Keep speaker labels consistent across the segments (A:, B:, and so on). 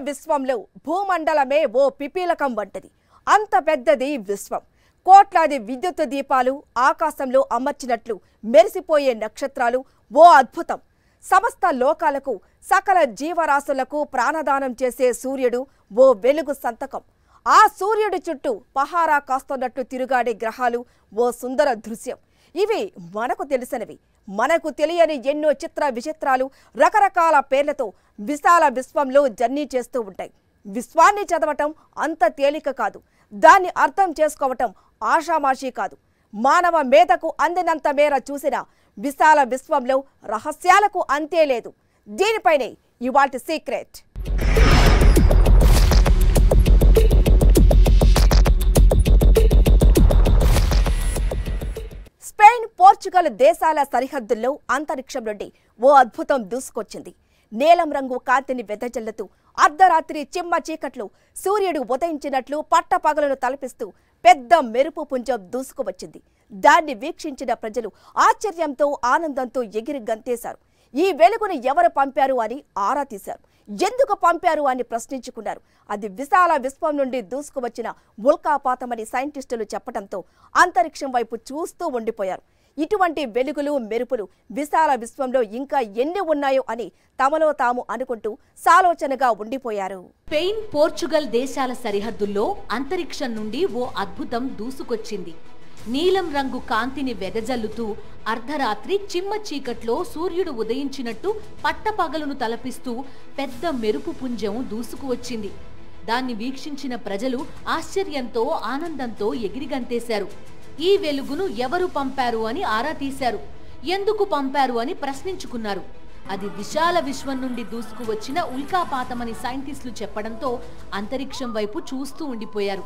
A: విశ్వంలో భూమండలమే ఓ పిపీలకం వంటిది. అంత పెద్దది విశ్వం. కోట్లాది విద్యుత్ దీపాలు ఆకాశంలో అమర్చినట్లు మెరిసిపోయే నక్షత్రాలు ఓ అద్భుతం. సమస్త లోకాలకు సకల జీవరాశులకు ప్రాణదానం చేసే సూర్యుడు ఓ వెలుగు సంతకం. ఆ సూర్యుడి చుట్టూ పహారా కాస్తున్నట్టు తిరుగాడే గ్రహాలు ఓ సుందర దృశ్యం. ఇవి మనకు తెలిసినవి. మనకు తెలియని ఎన్నో చిత్ర విచిత్రాలు రకరకాల పేర్లతో విశాల విశ్వంలో జర్నీ చేస్తూ ఉంటాయి. విశ్వాన్ని చదవటం అంత తేలిక కాదు. దాన్ని అర్థం చేసుకోవటం ఆషామాషీ కాదు. మానవ మేధకు అందినంత మేర చూసిన విశాల విశ్వంలో రహస్యాలకు అంతే లేదు. దీనిపైనే ఇవాల్టి సీక్రెట్. స్పెయిన్, పోర్చుగల్ దేశాల సరిహద్దుల్లో అంతరిక్షం నుండి ఓ అద్భుతం దూసుకొచ్చింది. నీలం రంగు కాంతిని వెదజల్లుతూ అర్ధరాత్రి చిమ్మ చీకట్లు సూర్యుడు ఉదయించినట్లు పట్టపగలను తలపిస్తూ పెద్ద మెరుపు పుంజం దూసుకువచ్చింది. దాన్ని వీక్షించిన ప్రజలు ఆశ్చర్యంతో ఆనందంతో ఎగిరి గంతేశారు. ఈ వెలుగును ఎవరు పంపారు అని ఆరా తీశారు. ఎందుకు పంపారు అని ప్రశ్నించుకున్నారు. అది విశాల విశ్వం నుండి దూసుకువచ్చిన ఉల్కాపాతమని సైంటిస్టులు చెప్పడంతో అంతరిక్షం వైపు చూస్తూ ఉండిపోయారు. ఇటువంటి వెలుగులు మెరుపులు విశాల విశ్వంలో ఇంకా ఎన్ని ఉన్నాయో అని తమలో తాము అనుకుంటూ సాలోచనగా ఉండిపోయారు.
B: స్పెయిన్, పోర్చుగల్ దేశాల సరిహద్దుల్లో అంతరిక్షం నుండి ఓ అద్భుతం దూసుకొచ్చింది. నీలం రంగు కాంతిని వెదజల్లుతూ అర్ధరాత్రి చిమ్మ చీకట్లో సూర్యుడు ఉదయించినట్టు పట్టపగలును తలపిస్తూ పెద్ద మెరుపు పుంజం దూసుకువచ్చింది. దాన్ని వీక్షించిన ప్రజలు ఆశ్చర్యంతో ఆనందంతో ఎగిరిగంతేశారు. ఈ వెలుగును ఎవరు పంపారు అని ఆరా తీశారు. ఎందుకు పంపారు అని ప్రశ్నించుకున్నారు. అది విశాల విశ్వం నుండి దూసుకువచ్చిన ఉల్కాపాతమని సైంటిస్టులు చెప్పడంతో అంతరిక్షం వైపు చూస్తూ ఉండిపోయారు.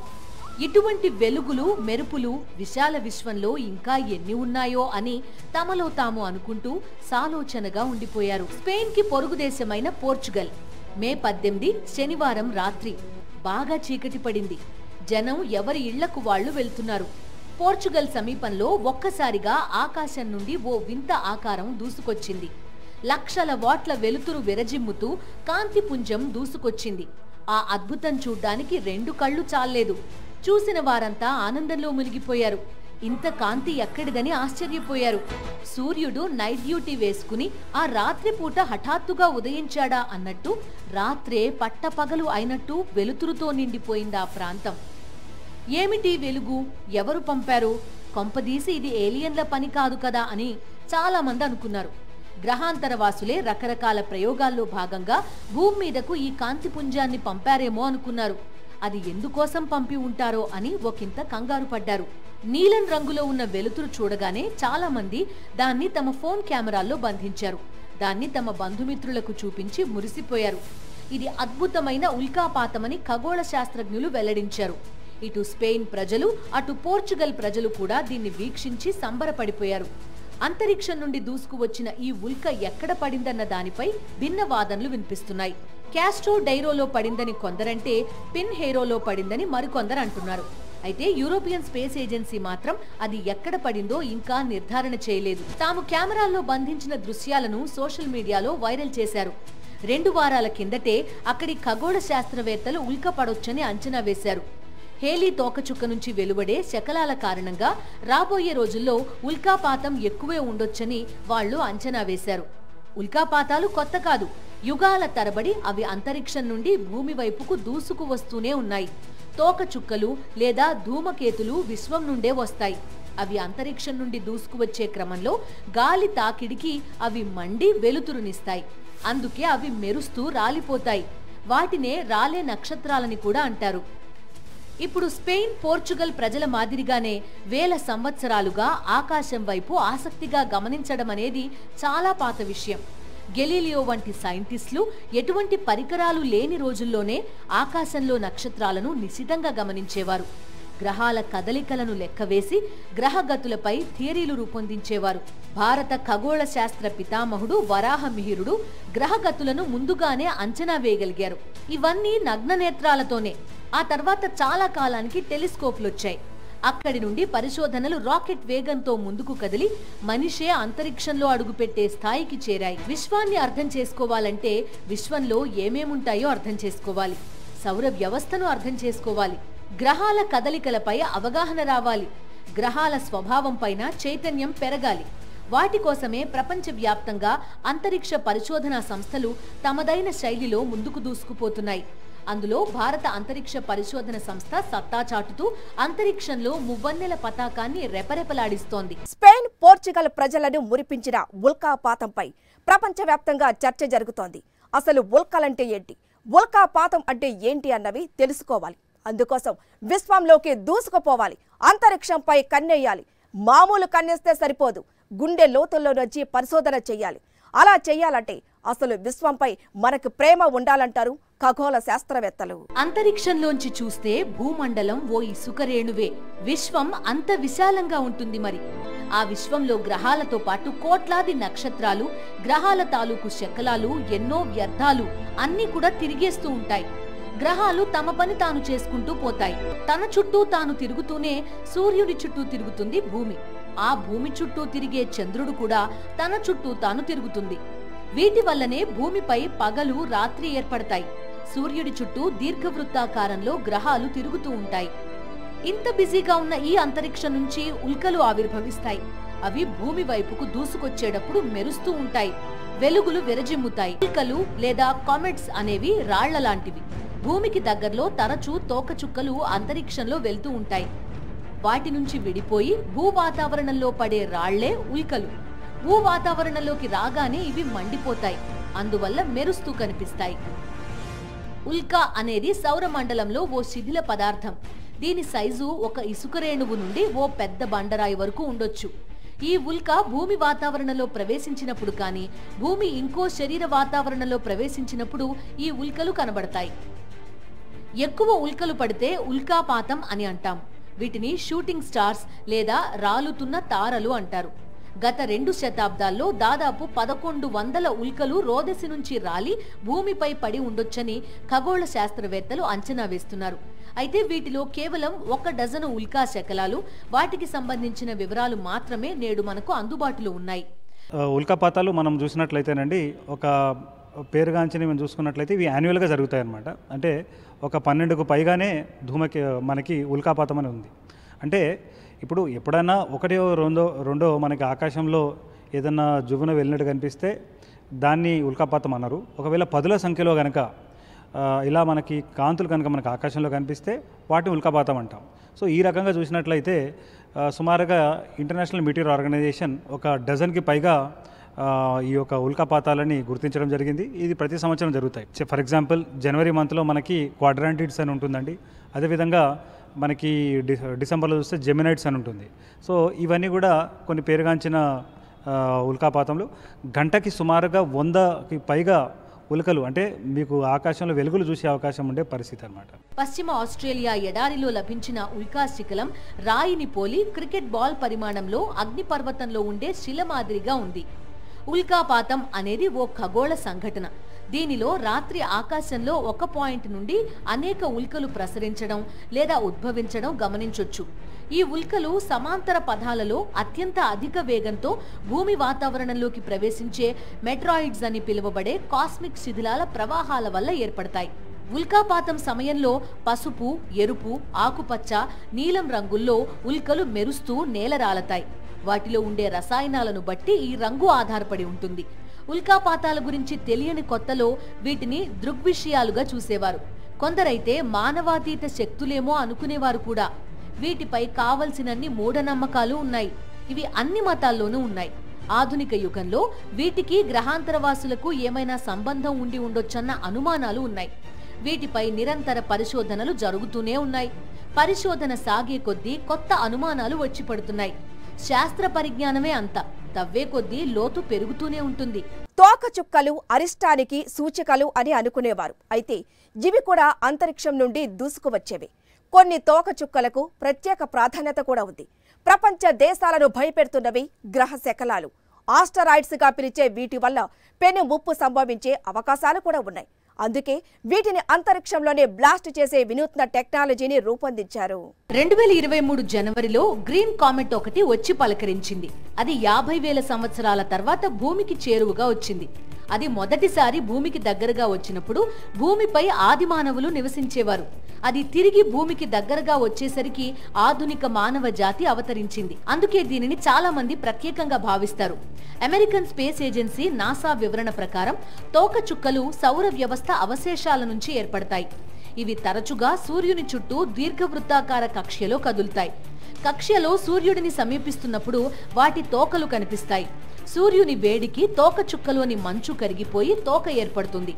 B: ఇటువంటి వెలుగులు మెరుపులు విశాల విశ్వంలో ఇంకా ఎన్ని ఉన్నాయో అని తమలో తాము అనుకుంటూ సాలోచనగా ఉండిపోయారు. స్పెయిన్ కి పొరుగు దేశమైన పోర్చుగల్ మే 18 శనివారం రాత్రి బాగా చీకటి పడింది. జనం ఎవరి ఇళ్లకు వాళ్లు వెళ్తున్నారు. పోర్చుగల్ సమీపంలో ఒక్కసారిగా ఆకాశం నుండి ఓ వింత ఆకారం దూసుకొచ్చింది. లక్షల వాట్ల వెలుతురు విరజిమ్ముతూ కాంతిపుంజం దూసుకొచ్చింది. ఆ అద్భుతం చూడ్డానికి 2 కళ్ళు చాల్లేదు. చూసిన వారంతా ఆనందంలో మునిగిపోయారు. ఇంత కాంతి ఎక్కడిదని ఆశ్చర్యపోయారు. సూర్యుడు నైట్ డ్యూటీ వేసుకుని ఆ రాత్రిపూట హఠాత్తుగా ఉదయించాడా అన్నట్టు రాత్రే పట్టపగలు అయినట్టు వెలుతురుతో నిండిపోయింది ఆ ప్రాంతం. ఏమిటి వెలుగు, ఎవరు పంపారు, కొంపదీసి ఇది ఏలియన్ల పని కాదు కదా అని చాలా మంది అనుకున్నారు. గ్రహాంతరవాసులే రకరకాల ప్రయోగాల్లో భాగంగా భూమి మీదకు ఈ కాంతిపుంజాన్ని పంపారేమో అనుకున్నారు. అది ఎందుకోసం పంపి ఉంటారో అని ఒకంత కంగారు పడ్డారు. నీలం రంగులో ఉన్న వెలుతురు చూడగానే చాలా మంది దాన్ని తమ ఫోన్ కెమెరాల్లో బంధించారు. దాన్ని తమ బంధుమిత్రులకు చూపించి మురిసిపోయారు. ఇది అద్భుతమైన ఉల్కాపాతమని ఖగోళ శాస్త్రజ్ఞులు వెల్లడించారు. ఇటు స్పెయిన్ ప్రజలు అటు పోర్చుగల్ ప్రజలు కూడా దీన్ని వీక్షించి సంబరపడిపోయారు. అంతరిక్షం నుండి దూసుకువచ్చిన ఈ ఉల్క ఎక్కడ పడిందన్న దానిపై భిన్న వాదనలు వినిపిస్తున్నాయి. క్యాస్ట్రో డైరోలో పడిందని కొందరంటే పిన్ హెయిరోలో పడిందని మరికొందరు అంటున్నారు. అయితే యూరోపియన్ స్పేస్ ఏజెన్సీ మాత్రం అది ఎక్కడ పడిందో ఇంకా నిర్ధారణ చేయలేదు. తాము కెమెరాల్లో బంధించిన దృశ్యాలను సోషల్ మీడియాలో వైరల్ చేశారు. 2 వారాల కిందటే అక్కడి ఖగోళ శాస్త్రవేత్తలు ఉల్క పడొచ్చని అంచనా వేశారు. హేలీ తోకచుక్క నుంచి వెలువడే శకలాల కారణంగా రాబోయే రోజుల్లో ఉల్కాపాతం ఎక్కువే ఉండొచ్చని వాళ్లు అంచనా వేశారు. ఉల్కాపాతాలు కొత్త కాదు. యుగాల తరబడి అవి అంతరిక్షం నుండి భూమి వైపుకు దూసుకు వస్తూనే ఉన్నాయి. తోకచుక్కలు లేదా ధూమకేతులు విశ్వం నుండే వస్తాయి. అవి అంతరిక్షం నుండి దూసుకువచ్చే క్రమంలో గాలి తాకిడికి అవి మండి వెలుతురునిస్తాయి. అందుకే అవి మెరుస్తూ రాలిపోతాయి. వాటినే రాలే నక్షత్రాలని కూడా అంటారు. ఇప్పుడు స్పెయిన్, పోర్చుగల్ ప్రజల మాదిరిగానే వేల సంవత్సరాలుగా ఆకాశం వైపు ఆసక్తిగా గమనించడం అనేది చాలా పాత విషయం. గెలీలియో వంటి సైంటిస్టులు ఎటువంటి పరికరాలు లేని రోజుల్లోనే ఆకాశంలో నక్షత్రాలను నిశితంగా గమనించేవారు. గ్రహాల కదలికలను లెక్కవేసి గ్రహగతులపై థియరీలు రూపొందించేవారు. భారత ఖగోళ శాస్త్ర పితామహుడు వరాహమిహిరుడు గ్రహగతులను ముందుగానే అంచనా వేయగలిగారు. ఇవన్నీ నగ్న నేత్రాలతోనే. ఆ తర్వాత చాలా కాలానికి టెలిస్కోప్లు వచ్చాయి. అక్కడి నుండి పరిశోధనలు రాకెట్ వేగంతో ముందుకు కదిలి మనిషే అంతరిక్షంలో అడుగుపెట్టే స్థాయికి చేరాయి. విశ్వాన్ని అర్థం చేసుకోవాలంటే విశ్వంలో ఏమేముంటాయో అర్థం చేసుకోవాలి, సౌర వ్యవస్థను అర్థం చేసుకోవాలి, గ్రహాల కదలికలపై అవగాహన రావాలి, గ్రహాల స్వభావం పైన చైతన్యం పెరగాలి. వాటి కోసమే ప్రపంచవ్యాప్తంగా అంతరిక్ష పరిశోధనా సంస్థలు తమదైన శైలిలో ముందుకు దూసుకుపోతున్నాయి. అందులో భారత అంతరిక్ష పరిశోధన సంస్థ సత్తా చాటుతూ అంతరిక్షంలో మువ్వన్నెల పతాకాన్ని రెపరెపలాడిస్తోంది.
A: స్పెయిన్, పోర్చుగల్ ప్రజలను మురిపించిన ఉల్కాపాతంపై ప్రపంచవ్యాప్తంగా చర్చ జరుగుతోంది. అసలు ఉల్కలంటే ఏంటి, ఉల్కాపాతం అంటే ఏంటి అన్నవి తెలుసుకోవాలి. అందుకోసం విశ్వంలోకి దూసుకుపోవాలి, అంతరిక్షంపై కన్నేయాలి. మామూలు కన్నేస్తే సరిపోదు, గుండె లోతుల్లో నుంచి పరిశోధన చెయ్యాలి. అలా చెయ్యాలంటే అసలు విశ్వంపై మనకు ప్రేమ ఉండాలంటారు ఖగోళ శాస్త్రవేత్తలు.
B: అంతరిక్షంలోంచి చూస్తే భూమండలం ఓ ఇసుక రేణువే, విశ్వం అంత విశాలంగా ఉంటుంది. మరి ఆ విశ్వంలో గ్రహాలతో పాటు కోట్లాది నక్షత్రాలు, గ్రహాల తాలూకు శకలాలు, ఎన్నో వ్యర్థాలు అన్నీ కూడా తిరిగేస్తూ ఉంటాయి. గ్రహాలు తమ పని తాను చేసుకుంటూ పోతాయి. తన చుట్టూ తాను తిరుగుతూనే సూర్యుడి చుట్టూ తిరుగుతుంది భూమి. ఆ భూమి చుట్టూ తిరిగే చంద్రుడు కూడా తన చుట్టూ తాను తిరుగుతుంది. వీటి వల్లనే భూమిపై పగలు రాత్రి ఏర్పడతాయి. సూర్యుడి చుట్టూ దీర్ఘవృత్తాకారంలో గ్రహాలు తిరుగుతూ ఉంటాయి. ఇంత బిజీగా ఉన్న ఈ అంతరిక్షం నుంచి ఉల్కలు ఆవిర్భవిస్తాయి. అవి భూమి వైపుకు దూసుకొచ్చేటప్పుడు మెరుస్తూ ఉంటాయి, వెలుగులు విరజిమ్ముతాయి. ఉల్కలు లేదా కామెట్స్ అనేవి రాళ్ల లాంటివి. భూమికి దగ్గరలో తరచూ తోకచుక్కలు అంతరిక్షంలో వెళ్తూ ఉంటాయి. వాటి నుంచి విడిపోయి భూ వాతావరణంలో పడే రాళ్లే ఉల్కలు. భూ వాతావరణంలోకి రాగానే ఇవి మండిపోతాయి, అందువల్ల మెరుస్తూ కనిపిస్తాయి. ఉల్క అనేది సౌర మండలంలో ఓ శిథిల పదార్థం. దీని సైజు ఒక ఇసుక రేణువు నుండి ఓ పెద్ద బండరాయి వరకు ఉండొచ్చు. ఈ ఉల్క భూమి వాతావరణంలో ప్రవేశించినప్పుడు కానీ, భూమి ఇంకో శరీర వాతావరణంలో ప్రవేశించినప్పుడు ఈ ఉల్కలు కనబడతాయి. ఎక్కువ ఉల్కలు పడితే ఉల్కాపాతం అని అంటాం. వీటిని షూటింగ్ స్టార్స్ లేదా రాలుతున్న తారలు అంటారు. గత 2 శతాబ్దాల్లో దాదాపు 1100 ఉల్కలు రోదసి నుంచి రాలి భూమిపై పడి ఉండొచ్చని ఖగోళ శాస్త్రవేత్తలు అంచనా వేస్తున్నారు. అయితే వీటిలో కేవలం 1 డజను ఉల్కా శకలాలు, వాటికి సంబంధించిన వివరాలు మాత్రమే నేడు మనకు అందుబాటులో ఉన్నాయి.
C: ఉల్కాపాతాలు మనం చూసినట్లయితేనండి, ఒక పేరుగాంచిని మనం చూసుకున్నట్లయితే ఇవి యాన్యువల్గా జరుగుతాయి అన్నమాట. అంటే ఒక 12కు పైగానే మనకి ఉల్కాపాతం అని ఉంది. అంటే ఇప్పుడు ఎప్పుడైనా ఒకటో రెండో మనకి ఆకాశంలో ఏదన్నా జువ్వున వెళ్ళినట్టు కనిపిస్తే దాన్ని ఉల్కాపాతం అన్నారు. ఒకవేళ 10ల సంఖ్యలో కనుక ఇలా మనకి కాంతులు కనుక మనకు ఆకాశంలో కనిపిస్తే వాటిని ఉల్కాపాతం అంటాం. సో ఈ రకంగా చూసినట్లయితే సుమారుగా ఇంటర్నేషనల్ మెటీరియల్ ఆర్గనైజేషన్ ఒక డజన్కి పైగా ఈ యొక్క ఉల్కాపాతాలని గుర్తించడం జరిగింది. ఇది ప్రతి సంవత్సరం జరుగుతాయి. ఫర్ ఎగ్జాంపుల్ జనవరి మంత్లో మనకి క్వాడ్రాంటిడ్స్ అని ఉంటుందండి. అదేవిధంగా మనకి డిసెంబర్లో చూస్తే జెమినైట్స్ అని ఉంటుంది. సో ఇవన్నీ కూడా కొన్ని పేరుగాంచిన ఉల్కాపాతంలో గంటకి సుమారుగా 100కి పైగా ఉల్కలు, అంటే మీకు ఆకాశంలో వెలుగులు చూసే అవకాశం ఉండే పరిస్థితి అన్నమాట.
B: పశ్చిమ ఆస్ట్రేలియా ఎడారిలో లభించిన ఉల్కా శిఖలం రాయిని పోలి క్రికెట్ బాల్ పరిమాణంలో అగ్నిపర్వతంలో ఉండే శిల మాదిరిగా ఉంది. ఉల్కాపాతం అనేది ఓ ఖగోళ సంఘటన. దీనిలో రాత్రి ఆకాశంలో ఒక పాయింట్ నుండి అనేక ఉల్కలు ప్రసరించడం లేదా ఉద్భవించడం గమనించొచ్చు. ఈ ఉల్కలు సమాంతర పథాలలో అత్యంత అధిక వేగంతో భూమి వాతావరణంలోకి ప్రవేశించే మెట్రాయిడ్స్ అని పిలువబడే కాస్మిక్ శిథిలాల ప్రవాహాల వల్ల ఏర్పడతాయి. ఉల్కాపాతం సమయంలో పసుపు, ఎరుపు, ఆకుపచ్చ, నీలం రంగుల్లో ఉల్కలు మెరుస్తూ నేలరాలతాయి. వాటిలో ఉండే రసాయనాలను బట్టి ఈ రంగు ఆధారపడి ఉంటుంది. ఉల్కాపాతాల గురించి తెలియని కొత్తలో వీటిని దృగ్విషయాలుగా చూసేవారు. కొందరైతే మానవాతీత శక్తులేమో అనుకునేవారు కూడా. వీటిపై కావలసినన్ని మూఢనమ్మకాలు ఉన్నాయి. ఇవి అన్ని మతాల్లోనూ ఉన్నాయి. ఆధునిక యుగంలో వీటికి గ్రహాంతరవాసులకు ఏమైనా సంబంధం ఉండి ఉండొచ్చన్న అనుమానాలు ఉన్నాయి. వీటిపై నిరంతర పరిశోధనలు జరుగుతూనే ఉన్నాయి. పరిశోధన సాగే కొద్దీ కొత్త అనుమానాలు వచ్చి పడుతున్నాయి. శాస్త్ర పరిజ్ఞానమే అంత, తవ్వే కొద్దీ లోతు పెరుగుతూనే ఉంటుంది.
A: తోకచుక్కలు అరిష్టానికి సూచికలు అని అనుకునేవారు. అయితే ఇవి కూడా అంతరిక్షం నుండి దూసుకువచ్చేవి. కొన్ని తోకచుక్కలకు ప్రత్యేక ప్రాధాన్యత కూడా ఉంది. ప్రపంచ దేశాలను భయపెడుతున్నవి గ్రహ శకలాలు. ఆస్టరాయిడ్స్ గా పిలిచే వీటి వల్ల పెను ముప్పు సంభవించే అవకాశాలు కూడా ఉన్నాయి. అందుకే వీటిని అంతరిక్షంలోనే బ్లాస్ట్ చేసే వినూత్న టెక్నాలజీని రూపొందించారు.
B: 2023 జనవరిలో గ్రీన్ కామెట్ ఒకటి వచ్చి పలకరించింది. అది 50,000 సంవత్సరాల తర్వాత భూమికి చేరువగా వచ్చింది. అది మొదటిసారి భూమికి దగ్గరగా వచ్చినప్పుడు భూమిపై ఆది మానవులు నివసించేవారు. అది తిరిగి భూమికి దగ్గరగా వచ్చేసరికి ఆధునిక మానవ జాతి అవతరించింది. అందుకే దీనిని చాలా మంది ప్రత్యేకంగా భావిస్తారు. అమెరికన్ స్పేస్ ఏజెన్సీ నాసా వివరణ ప్రకారం తోకచుక్కలు సౌర వ్యవస్థ అవశేషాల నుంచి ఏర్పడతాయి. ఇవి తరచుగా సూర్యుని చుట్టూ దీర్ఘవృత్తాకార కక్ష్యలో కదులుతాయి. కక్ష్యలో సూర్యుడిని సమీపిస్తున్నప్పుడు వాటి తోకలు కనిపిస్తాయి. సూర్యుని వేడికి తోకచుక్కలోని మంచు కరిగిపోయి తోక ఏర్పడుతుంది.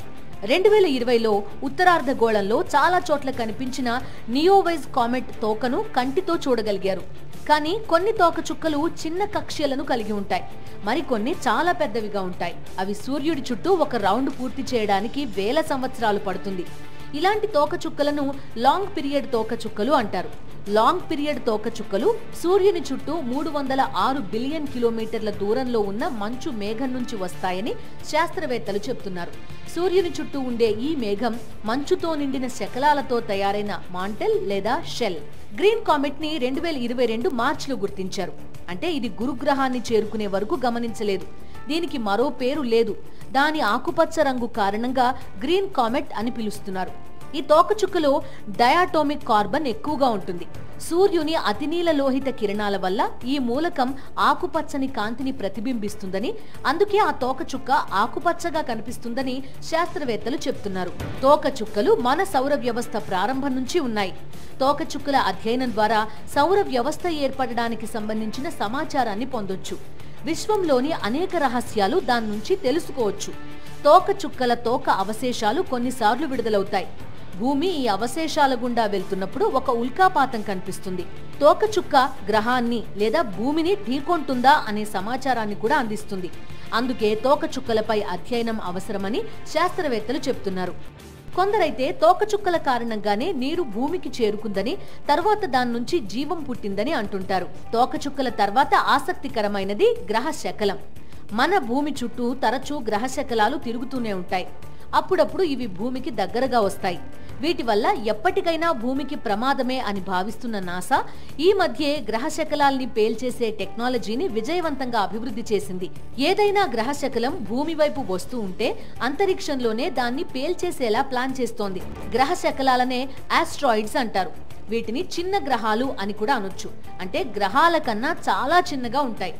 B: 2020లో ఉత్తరార్ధగోళంలో చాలా చోట్ల కనిపించిన నియోవైజ్ కామెట్ తోకను కంటితో చూడగలిగారు. కానీ కొన్ని తోకచుక్కలు చిన్న కక్ష్యలను కలిగి ఉంటాయి. మరికొన్ని చాలా పెద్దవిగా ఉంటాయి. అవి సూర్యుడి చుట్టూ ఒక రౌండ్ పూర్తి చేయడానికి 1000 సంవత్సరాలు పడుతుంది. ఇలాంటి తోకచుక్కలను లాంగ్ పీరియడ్ తోకచుక్కలు అంటారు. లాంగ్ పీరియడ్ తోకచుక్కలు సూర్యుని చుట్టూ 306 బిలియన్ కిలోమీటర్ల దూరంలో ఉన్న మంచు మేఘం నుంచి వస్తాయని శాస్త్రవేత్తలు చెప్తున్నారు. సూర్యుని చుట్టూ ఉండే ఈ మేఘం మంచుతో నిండిన శకలాలతో తయారైన మాంటెల్ లేదా షెల్. గ్రీన్ కామెట్ ని 2022 మార్చిలో గుర్తించారు. అంటే ఇది గురుగ్రహాన్ని చేరుకునే వరకు గమనించలేదు. దీనికి మరో పేరు లేదు. దాని ఆకుపచ్చ రంగు కారణంగా గ్రీన్ కామెట్ అని పిలుస్తున్నారు. ఈ తోకచుక్కలో డయాటోమిక్ కార్బన్ ఎక్కువగా ఉంటుంది. సూర్యుని అతినీల లోహిత కిరణాల వల్ల ఈ మూలకం ఆకుపచ్చని కాంతిని ప్రతిబింబిస్తుందని, అందుకే ఆ తోకచుక్క ఆకుపచ్చగా కనిపిస్తుందని శాస్త్రవేత్తలు చెప్తున్నారు. తోకచుక్కలు మన సౌర వ్యవస్థ ప్రారంభం నుంచి ఉన్నాయి. తోకచుక్కల అధ్యయనం ద్వారా సౌర వ్యవస్థ ఏర్పడడానికి సంబంధించిన సమాచారాన్ని పొందొచ్చు. విశ్వంలోని అనేక రహస్యాలు దాని నుంచి తెలుసుకోవచ్చు. తోకచుక్కల తోక అవశేషాలు కొన్నిసార్లు విడుదలవుతాయి. భూమి ఈ అవశేషాల గుండా వెళ్తున్నప్పుడు ఒక ఉల్కాపాతం కనిపిస్తుంది. తోకచుక్క గ్రహాన్ని లేదా భూమిని ఢీకొంటుందా అనే సమాచారాన్ని కూడా అందిస్తుంది. అందుకే తోకచుక్కలపై అధ్యయనం అవసరమని శాస్త్రవేత్తలు చెప్తున్నారు. కొందరైతే తోకచుక్కల కారణంగానే నీరు భూమికి చేరుకుందని, తర్వాత దాని నుంచి జీవం పుట్టిందని అంటుంటారు. తోకచుక్కల తర్వాత ఆసక్తికరమైనది గ్రహ శకలం. మన భూమి చుట్టూ తరచూ గ్రహ శకలాలు తిరుగుతూనే ఉంటాయి. అప్పుడప్పుడు ఇవి భూమికి దగ్గరగా వస్తాయి. వీటి వల్ల ఎప్పటికైనా భూమికి ప్రమాదమే అని భావిస్తున్న నాసా ఈ మధ్యే గ్రహ శకలాల్ని పేల్చేసే టెక్నాలజీని విజయవంతంగా అభివృద్ధి చేసింది. ఏదైనా గ్రహ శకలం భూమి వైపు వస్తూ ఉంటే అంతరిక్షంలోనే దాన్ని పేల్చేసేలా ప్లాన్ చేస్తోంది. గ్రహ శకలాలనే ఆస్ట్రాయిడ్స్ అంటారు. వీటిని చిన్న గ్రహాలు అని కూడా అనొచ్చు. అంటే గ్రహాల కన్నా చాలా చిన్నగా ఉంటాయి.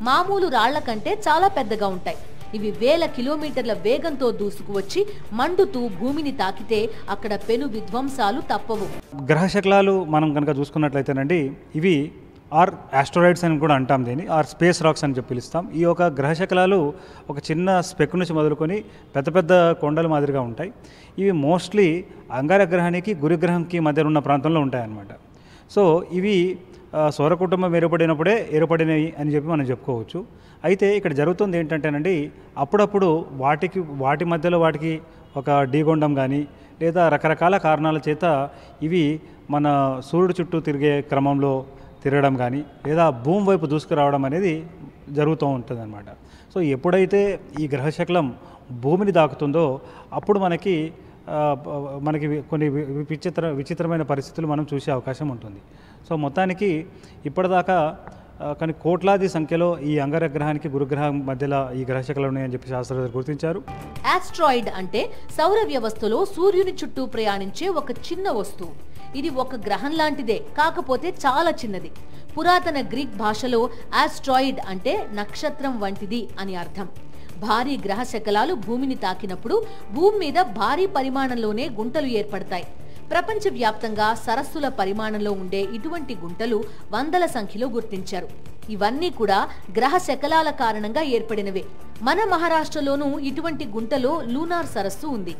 B: మామూలు రాళ్ల కంటే చాలా పెద్దగా ఉంటాయి. ఇవి 1000 కిలోమీటర్ల వేగంతో దూసుకువచ్చి మండుతూ భూమిని తాకితే అక్కడ పెను విధ్వంసాలు తప్పవు.
C: గ్రహ శకలాలు మనం కనుక చూసుకున్నట్లయితేనండి, ఇవి ఆర్ ఆస్ట్రాయిడ్స్ అని కూడా అంటాం, దీన్ని ఆర్ స్పేస్ రాక్స్ అని చెప్పి పిలుస్తాం. ఈ యొక్క గ్రహ శకలాలు ఒక చిన్న స్పెక్ నుంచి మొదలుకొని పెద్ద పెద్ద కొండల మాదిరిగా ఉంటాయి. ఇవి మోస్ట్లీ అంగారగ్రహానికి గురుగ్రహంకి మధ్య ఉన్న ప్రాంతంలో ఉంటాయన్నమాట. సో ఇవి సౌర కుటుంబం ఏర్పడినప్పుడే ఏర్పడినవి అని చెప్పి మనం చెప్పుకోవచ్చు. అయితే ఇక్కడ జరుగుతుంది ఏంటంటేనండి, అప్పుడప్పుడు వాటి మధ్యలో వాటికి ఒక ఢీగొండం కానీ లేదా రకరకాల కారణాల చేత ఇవి మన సూర్యుడు చుట్టూ తిరిగే క్రమంలో తిరగడం కానీ లేదా భూమి వైపు దూసుకురావడం అనేది జరుగుతూ ఉంటుంది అన్నమాట. సో ఎప్పుడైతే ఈ గ్రహశకలం భూమిని దాకుతుందో అప్పుడు మనకి కొన్ని విచిత్రమైన పరిస్థితులు మనం చూసే అవకాశం ఉంటుంది. సో మొత్తానికి ఇప్పటిదాకా కానీ కోట్లాది సంఖ్యలో ఈ అంగారగ్రహానికి గురుగ్రహం మధ్యలో ఈ గ్రహశకలాలు ఉన్నాయని చెప్పి శాస్త్రవేత్తలు గుర్తించారు.
B: ఆస్ట్రాయిడ్ అంటే సౌర వ్యవస్థలో సూర్యుని చుట్టూ ప్రయాణించే ఒక చిన్న వస్తువు. ఇది ఒక గ్రహం లాంటిదే, కాకపోతే చాలా చిన్నది. పురాతన గ్రీక్ భాషలో ఆస్ట్రాయిడ్ అంటే నక్షత్రం వంటిది అని అర్థం. భారీ గ్రహ శకలాలు భూమిని తాకినప్పుడు భూమి మీద భారీ పరిమాణంలోనే గుంటలు ఏర్పడతాయి. ప్రపంచవ్యాప్తంగా సరస్సుల పరిమాణంలో ఉండే ఇటువంటి గుంటలు 100ల సంఖ్యలో గుర్తించారు. ఇవన్నీ కూడా గ్రహ శకలాల కారణంగా ఏర్పడినవే. మన మహారాష్ట్రలోనూ ఇటువంటి గుంటలో లూనార్ సరస్సు ఉంది.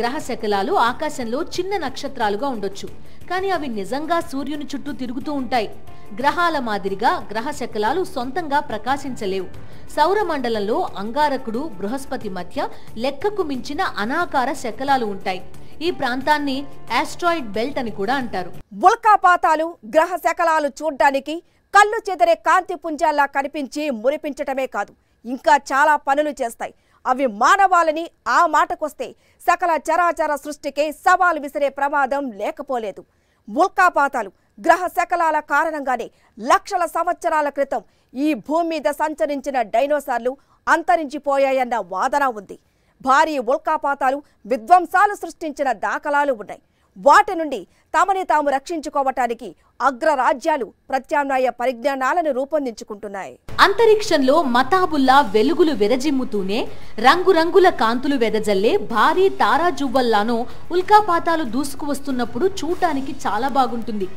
B: గ్రహ శకలాలు ఆకాశంలో చిన్న నక్షత్రాలుగా ఉండొచ్చు, కానీ అవి నిజంగా సూర్యుని చుట్టూ తిరుగుతూ ఉంటాయి. గ్రహాల మాదిరిగా గ్రహ శకలాలు సొంతంగా ప్రకాశించలేవు. సౌరమండలంలో అంగారకుడు, బృహస్పతి మధ్య లెక్కకు మించిన అనాకార శకలాలు ఉంటాయి. ఈ ప్రాంతాన్ని ఆస్ట్రాయిడ్ బెల్ట్ అని కూడా అంటారు.
A: ఉల్కాపాతాలు, గ్రహ శకలాలు చూడ్డానికి కళ్ళు చెదిరే కాంతి పుంజాల్లా కనిపించి మురిపించటమే కాదు, ఇంకా చాలా పనులు చేస్తాయి. అవి మానవాళిని ఆ మాటకొస్తే సకల చరాచర సృష్టికే సవాలు విసిరే ప్రమాదం లేకపోలేదు. ఉల్కాపాతాలు గ్రహ శకలాల కారణంగానే లక్షల సంవత్సరాల క్రితం ఈ భూమి మీద సంచరించిన డైనోసార్లు అంతరించిపోయాయన్న వాదన ఉంది. భారీ ఉల్కాపాతాలు విధ్వంసాలు సృష్టించిన దాఖలాలు ఉన్నాయి. వాటి నుండి తమని తాము రక్షించుకోవటానికి అగ్రరాజ్యాలు ప్రత్యామ్నాయ పరిజ్ఞానాలను రూపొందించుకుంటున్నాయి.
B: అంతరిక్షంలో మతాబుల్లా వెలుగులు వెదజిమ్ముతూనే రంగురంగుల కాంతులు వెదజల్లే భారీ తారాజువ్వల్లానో ఉల్కాపాతాలు దూసుకువస్తున్నప్పుడు చూడటానికి చాలా బాగుంటుంది.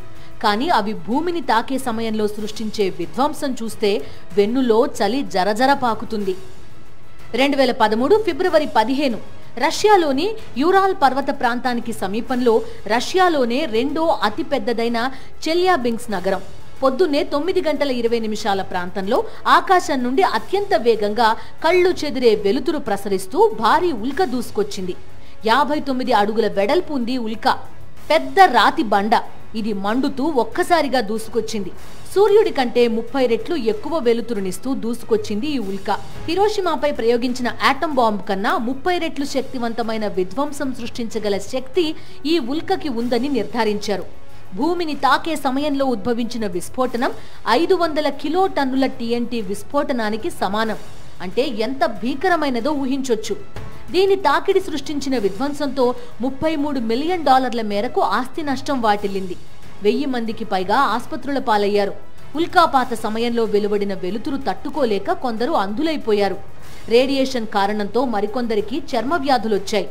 B: కానీ అవి భూమిని తాకే సమయంలో సృష్టించే విధ్వంసం చూస్తే వెన్నులో చలి జరజర పాకుతుంది. 2013 ఫిబ్రవరి 15 రష్యాలోని యూరాల్ పర్వత ప్రాంతానికి సమీపంలో రష్యాలోనే రెండో అతిపెద్దదైన చెల్యాబింగ్స్ నగరం పొద్దున్నే 9:20 ప్రాంతంలో ఆకాశం నుండి అత్యంత వేగంగా కళ్ళు చెదిరే వెలుతురు ప్రసరిస్తూ భారీ ఉల్క దూసుకొచ్చింది. 59 అడుగుల వెడల్పు ఉంది ఉల్క. పెద్ద రాతి బండ. ఇది మండుతూ ఒక్కసారిగా దూసుకొచ్చింది. సూర్యుడి కంటే 30 రెట్లు ఎక్కువ వెలుతురునిస్తూ దూసుకొచ్చింది ఈ ఉల్క. హిరోషిమాపై ప్రయోగించిన ఆటం బాంబు కన్నా 30 రెట్లు శక్తివంతమైన విధ్వంసం సృష్టించగల శక్తి ఈ ఉల్కకి ఉందని నిర్ధారించారు. భూమిని తాకే సమయంలో ఉద్భవించిన విస్ఫోటనం 500 కిలోటన్నుల TNT విస్ఫోటనానికి సమానం. అంటే ఎంత భీకరమైనదో ఊహించొచ్చు. దీని తాకిడి సృష్టించిన విధ్వంసంతో $33 మిలియన్ మేరకు ఆస్తి నష్టం వాటిల్లింది. 1000 మందికి పైగా ఆసుపత్రుల పాలయ్యారు. ఉల్కాపాత సమయంలో వెలువడిన వెలుతురు తట్టుకోలేక కొందరు అంధులైపోయారు. రేడియేషన్ కారణంతో మరికొందరికి చర్మ వ్యాధులొచ్చాయి.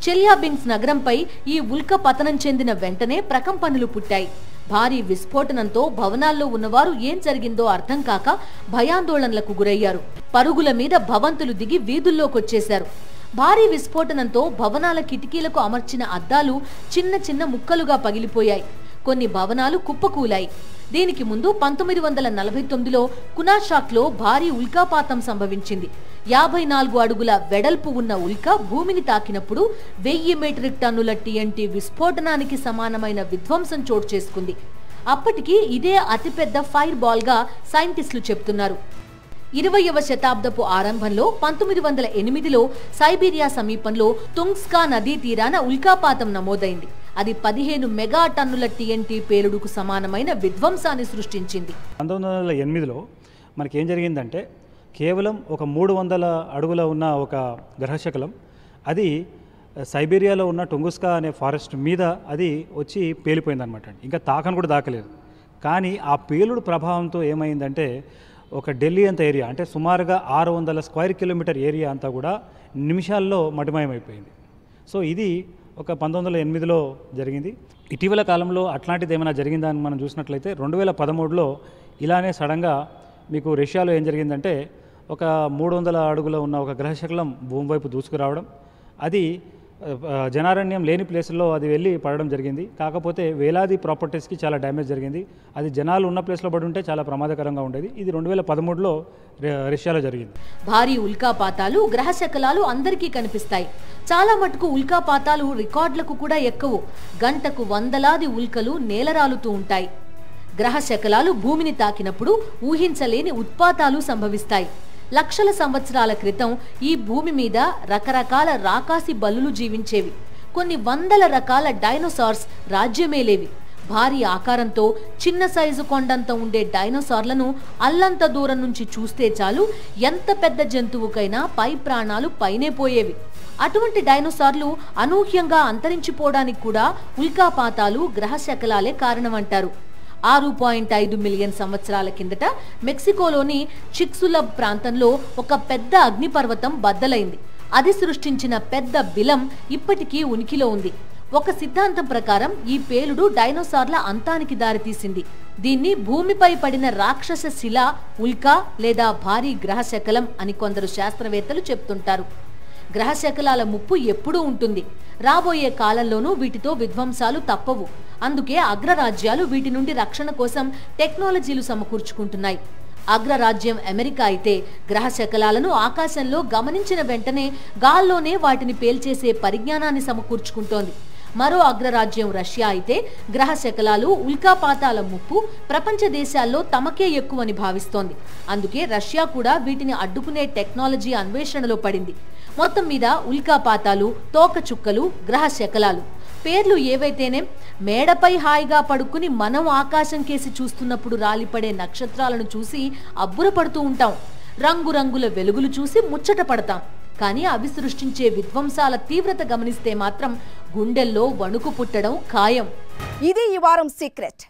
B: చెల్యాబింగ్స్ నగరంపై ఈ ఉల్క పతనం చెందిన వెంటనే ప్రకంపనలు పుట్టాయి. భారీ విస్ఫోటనంతో భవనాల్లో ఉన్నవారు ఏం జరిగిందో అర్థం కాక భయాందోళనలకు గురయ్యారు. పరుగుల మీద భవంతులు దిగి వీధుల్లోకొచ్చేశారు. భారీ విస్ఫోటనంతో భవనాల కిటికీలకు అమర్చిన అద్దాలు చిన్న చిన్న ముక్కలుగా పగిలిపోయాయి. కొన్ని భవనాలు కుప్పకూలాయి. దీనికి ముందు 1949లో కునాషాక్లో భారీ ఉల్కాపాతం సంభవించింది. 54 అడుగుల వెడల్పు ఉన్న ఉల్క భూమిని తాకినప్పుడు 1000 మెట్రిక్ టన్నుల TNT విస్ఫోటనానికి సమానమైన విధ్వంసం చోటు చేసుకుంది. అప్పటికి ఇదే అతిపెద్ద ఫైర్ బాల్ గా సైంటిస్టులు చెప్తున్నారు. 20వ శతాబ్దపు ఆరంభంలో 1908లో సైబీరియా సమీపంలో తుంగ్స్కా నదీ తీరాన ఉల్కాపాతం నమోదైంది. అది 15 మెగా టన్నుల TNT పేలుడుకు సమానమైన విధ్వంసాన్ని సృష్టించింది.
C: 1908లో మనకి ఏం జరిగిందంటే కేవలం ఒక 300 అడుగుల ఉన్న ఒక గ్రహశకలం అది సైబీరియాలో ఉన్న టుంగుస్కా అనే ఫారెస్ట్ మీద అది వచ్చి పేలిపోయిందనమాట. ఇంకా తాకను కూడా దాకలేదు. కానీ ఆ పేలుడు ప్రభావంతో ఏమైందంటే ఒక ఢిల్లీ అంత ఏరియా అంటే సుమారుగా 600 స్క్వేర్ కిలోమీటర్ ఏరియా అంతా కూడా నిమిషాల్లో మటుమాయమైపోయింది. సో ఇది ఒక 1908లో జరిగింది. ఇటీవల కాలంలో అట్లాంటిది ఏమైనా జరిగిందా అని మనం చూసినట్లయితే 2013లో ఇలానే సడన్గా మీకు రష్యాలో ఏం జరిగిందంటే ఒక 300 అడుగుల ఉన్న ఒక గ్రహశకలం భూమి వైపు దూసుకురావడం, అది జనారణ్యం లేని ప్లేస్లో అది వెళ్ళి పడడం జరిగింది. కాకపోతే వేలాది ప్రాపర్టీస్కి చాలా డ్యామేజ్ జరిగింది. అది జనాలు ఉన్న ప్లేస్లో పడి ఉంటే చాలా ప్రమాదకరంగా ఉండేది. ఇది 2013లో రష్యాలో జరిగింది.
B: భారీ ఉల్కాపాతాలు గ్రహశకలాలు అందరికీ కనిపిస్తాయి. చాలా మటుకు ఉల్కాపాతాలు రికార్డులకు కూడా ఎక్కువ. గంటకు వందలాది ఉల్కలు నేలరాలుతూ ఉంటాయి. గ్రహశకలాలు భూమిని తాకినప్పుడు ఊహించలేని ఉత్పాతాలు సంభవిస్తాయి. లక్షల సంవత్సరాల క్రితం ఈ భూమి మీద రకరకాల రాకాసి బల్లులు జీవించేవి. కొన్ని వందల రకాల డైనోసార్స్ రాజ్యమేలేవి. భారీ ఆకారంతో చిన్న సైజు కొండంత ఉండే డైనోసార్లను అల్లంత దూరం నుంచి చూస్తే చాలు ఎంత పెద్ద జంతువుకైనా పై ప్రాణాలు పైనే పోయేవి. అటువంటి డైనోసార్లు అనూహ్యంగా అంతరించిపోవడానికి కూడా ఉల్కాపాతాలు గ్రహశకలాలే కారణమంటారు. 6.5 మిలియన్ సంవత్సరాల కిందట మెక్సికోలోని చిక్సులబ్ ప్రాంతంలో ఒక పెద్ద అగ్నిపర్వతం బద్దలైంది. అది సృష్టించిన పెద్ద బిలం ఇప్పటికీ ఉనికిలో ఉంది. ఒక సిద్ధాంతం ప్రకారం ఈ పేలుడు డైనోసార్ల అంతానికి దారితీసింది. దీన్ని భూమిపై పడిన రాక్షస శిల, ఉల్కా లేదా భారీ గ్రహశకలం అని కొందరు శాస్త్రవేత్తలు చెప్తుంటారు. గ్రహశకలాల ముప్పు ఎప్పుడూ ఉంటుంది. రాబోయే కాలంలోనూ వీటితో విధ్వంసాలు తప్పవు. అందుకే అగ్రరాజ్యాలు వీటి నుండి రక్షణ కోసం టెక్నాలజీలు సమకూర్చుకుంటున్నాయి. అగ్రరాజ్యం అమెరికా అయితే గ్రహశకలాలను ఆకాశంలో గమనించిన వెంటనే గాల్లోనే వాటిని పేల్చేసే పరిజ్ఞానాన్ని సమకూర్చుకుంటోంది. మరో అగ్రరాజ్యం రష్యా అయితే గ్రహ శకలాలు, ఉల్కాపాతాల ముప్పు ప్రపంచ దేశాల్లో తమకే ఎక్కువని భావిస్తోంది. అందుకే రష్యా కూడా వీటిని అడ్డుకునే టెక్నాలజీ అన్వేషణలో పడింది. మొత్తం మీద ఉల్కాపాతాలు, తోకచుక్కలు, గ్రహ శకలాలు పేర్లు ఏవైతేనే మేడపై హాయిగా పడుకుని మనం ఆకాశం కేసి చూస్తున్నప్పుడు రాలిపడే నక్షత్రాలను చూసి అబ్బురపడుతూ ఉంటాం. రంగురంగుల వెలుగులు చూసి ముచ్చట పడతాం. కానీ అవి సృష్టించే విధ్వంసాల తీవ్రత గమనిస్తే మాత్రం గుండెల్లో వణుకు పుట్టడం ఖాయం.
A: ఇది ఈ వారం సీక్రెట్.